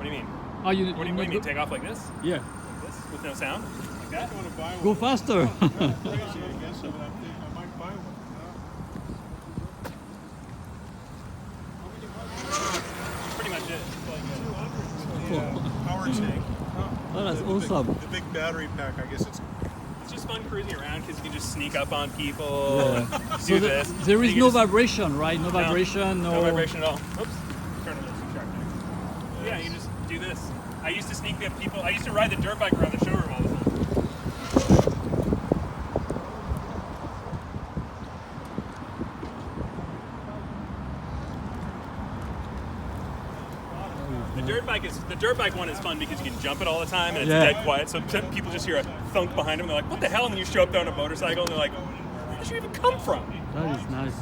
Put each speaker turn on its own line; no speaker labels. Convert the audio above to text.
What do you mean?
Oh, you
What do you mean? Take off like this?
Yeah.
Like this? With no sound? Like that?
I want to buy one.
Go faster.
Crazy, I guess. I might buy one.
Pretty much it.
Yeah, power tank.
Oh, that's
The
awesome.
the big battery pack, I guess it's.
It's just fun cruising around because you can just sneak up on people.
Yeah.
Do
So
this.
there is
You
no
can just-
vibration, right? No vibration,
No vibration at all. Oops. Turn it into sharp neck. Yeah, you can just do this. I used to sneak up people. I used to ride the dirt bike around the showroom all the time. The dirt bike one is fun because you can jump it all the time and it's
Yeah.
dead quiet. So people just hear a thunk behind them and they're like, "What the hell?" And then you show up there on a motorcycle and they're like, "Where did you even come from?"
That is nice.